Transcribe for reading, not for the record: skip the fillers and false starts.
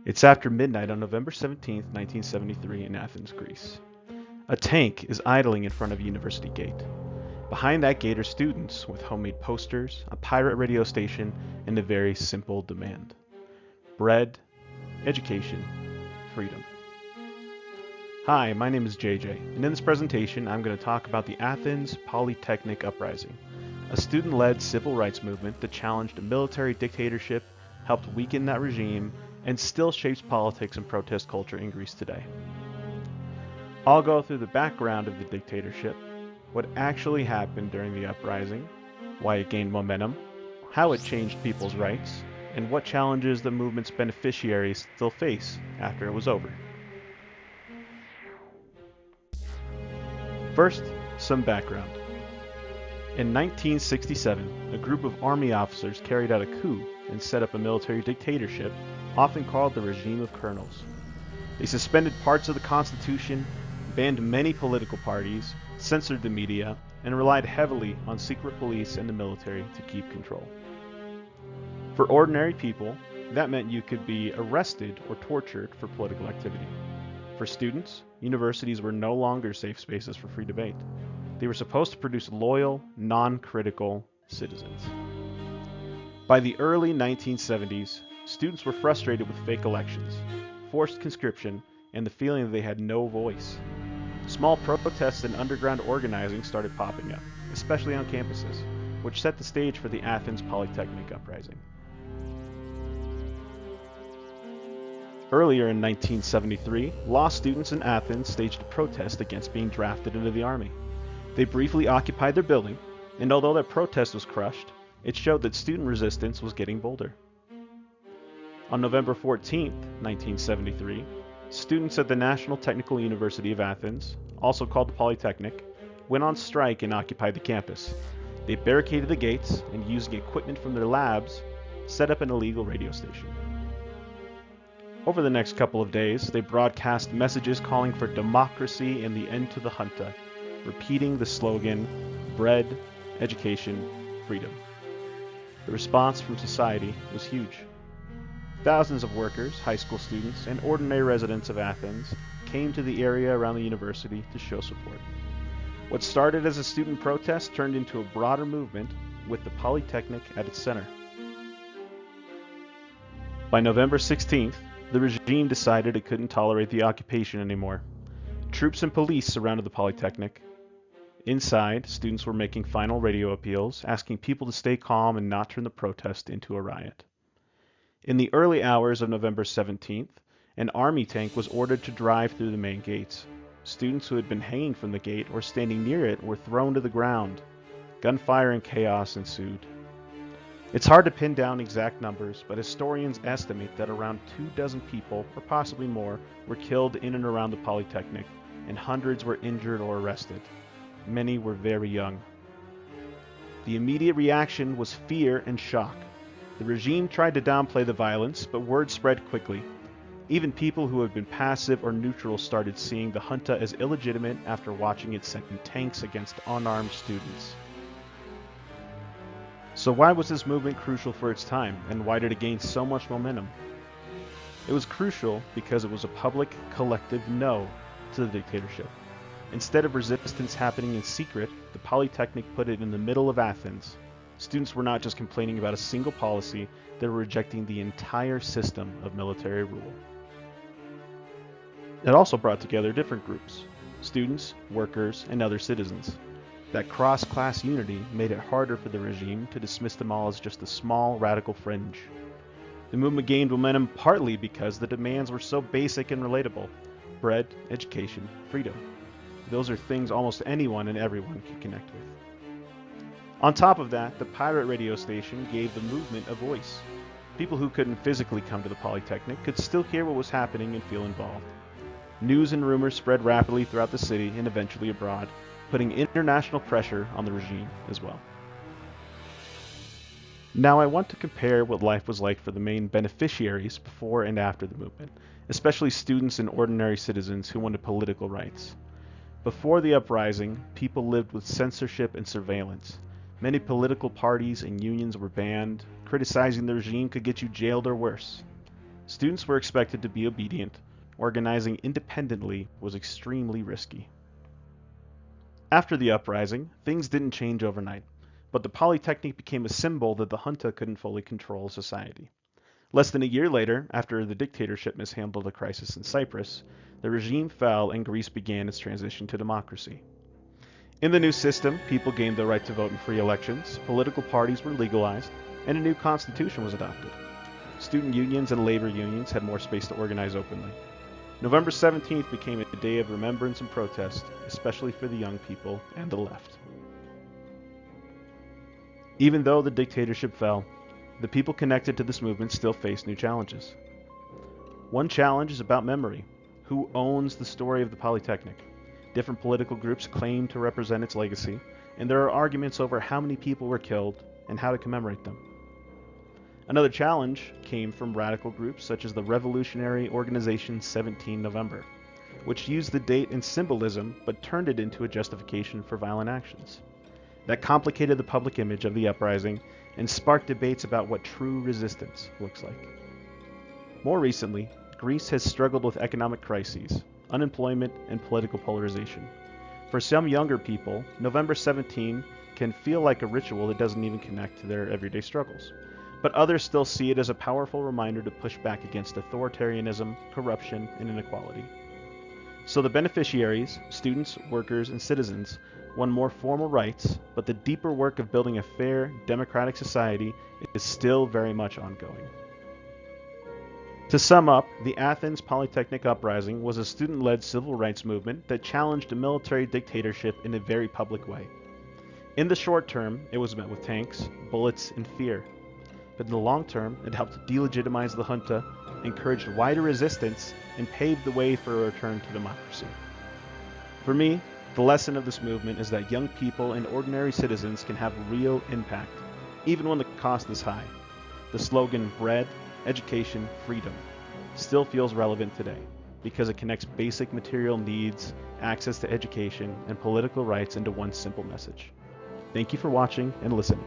It's after midnight on November 17th, 1973 in Athens, Greece. A tank is idling in front of a university gate. Behind that gate are students with homemade posters, a pirate radio station, and a very simple demand. Bread, education, freedom. Hi, my name is JJ, and in this presentation I'm going to talk about the Athens Polytechnic Uprising, a student-led civil rights movement that challenged a military dictatorship, helped weaken that regime, and still shapes politics and protest culture in Greece today. I'll go through the background of the dictatorship, what actually happened during the uprising, why it gained momentum, how it changed people's rights, and what challenges the movement's beneficiaries still face after it was over. First, some background. In 1967, a group of army officers carried out a coup and set up a military dictatorship, often called the regime of colonels. They suspended parts of the Constitution, banned many political parties, censored the media, and relied heavily on secret police and the military to keep control. For ordinary people, that meant you could be arrested or tortured for political activity. For students, universities were no longer safe spaces for free debate. They were supposed to produce loyal, non-critical citizens. By the early 1970s, students were frustrated with fake elections, forced conscription, and the feeling that they had no voice. Small protests and underground organizing started popping up, especially on campuses, which set the stage for the Athens Polytechnic Uprising. Earlier in 1973, law students in Athens staged a protest against being drafted into the army. They briefly occupied their building, and although their protest was crushed, it showed that student resistance was getting bolder. On November 14, 1973, students at the National Technical University of Athens, also called the Polytechnic, went on strike and occupied the campus. They barricaded the gates and, using equipment from their labs, set up an illegal radio station. Over the next couple of days, they broadcast messages calling for democracy and the end to the junta, repeating the slogan, bread, education, freedom. The response from society was huge. Thousands of workers, high school students, and ordinary residents of Athens came to the area around the university to show support. What started as a student protest turned into a broader movement with the Polytechnic at its center. By November 16th, the regime decided it couldn't tolerate the occupation anymore. Troops and police surrounded the Polytechnic. Inside, students were making final radio appeals, asking people to stay calm and not turn the protest into a riot. In the early hours of November 17th, an army tank was ordered to drive through the main gates. Students who had been hanging from the gate or standing near it were thrown to the ground. Gunfire and chaos ensued. It's hard to pin down exact numbers, but historians estimate that around 24 people, or possibly more, were killed in and around the Polytechnic, and hundreds were injured or arrested. Many were very young. The immediate reaction was fear and shock. The regime tried to downplay the violence, but word spread quickly. Even people who had been passive or neutral started seeing the junta as illegitimate after watching it send tanks against unarmed students. So why was this movement crucial for its time, and why did it gain so much momentum? It was crucial because it was a public, collective no to the dictatorship. Instead of resistance happening in secret, the Polytechnic put it in the middle of Athens. Students were not just complaining about a single policy, they were rejecting the entire system of military rule. It also brought together different groups: students, workers, and other citizens. That cross-class unity made it harder for the regime to dismiss them all as just a small, radical fringe. The movement gained momentum partly because the demands were so basic and relatable: bread, education, freedom. Those are things almost anyone and everyone can connect with. On top of that, the pirate radio station gave the movement a voice. People who couldn't physically come to the Polytechnic could still hear what was happening and feel involved. News and rumors spread rapidly throughout the city and eventually abroad, putting international pressure on the regime as well. Now I want to compare what life was like for the main beneficiaries before and after the movement, especially students and ordinary citizens who wanted political rights. Before the uprising, people lived with censorship and surveillance. Many political parties and unions were banned. Criticizing the regime could get you jailed or worse. Students were expected to be obedient. Organizing independently was extremely risky. After the uprising, things didn't change overnight, but the Polytechnic became a symbol that the junta couldn't fully control society. Less than a year later, after the dictatorship mishandled a crisis in Cyprus, the regime fell and Greece began its transition to democracy. In the new system, people gained the right to vote in free elections, political parties were legalized, and a new constitution was adopted. Student unions and labor unions had more space to organize openly. November 17th became a day of remembrance and protest, especially for the young people and the left. Even though the dictatorship fell, the people connected to this movement still face new challenges. One challenge is about memory. Who owns the story of the Polytechnic? Different political groups claim to represent its legacy, and there are arguments over how many people were killed and how to commemorate them. Another challenge came from radical groups such as the Revolutionary Organization 17 November, which used the date and symbolism but turned it into a justification for violent actions. That complicated the public image of the uprising and sparked debates about what true resistance looks like. More recently, Greece has struggled with economic crises, unemployment, and political polarization. For some younger people, November 17 can feel like a ritual that doesn't even connect to their everyday struggles. But others still see it as a powerful reminder to push back against authoritarianism, corruption, and inequality. So the beneficiaries, students, workers, and citizens, won more formal rights, but the deeper work of building a fair, democratic society is still very much ongoing. To sum up, the Athens Polytechnic Uprising was a student-led civil rights movement that challenged a military dictatorship in a very public way. In the short term, it was met with tanks, bullets, and fear. But in the long term, it helped delegitimize the junta, encouraged wider resistance, and paved the way for a return to democracy. For me, the lesson of this movement is that young people and ordinary citizens can have real impact, even when the cost is high. The slogan, bread, education, freedom, still feels relevant today because it connects basic material needs, access to education, and political rights into one simple message. Thank you for watching and listening.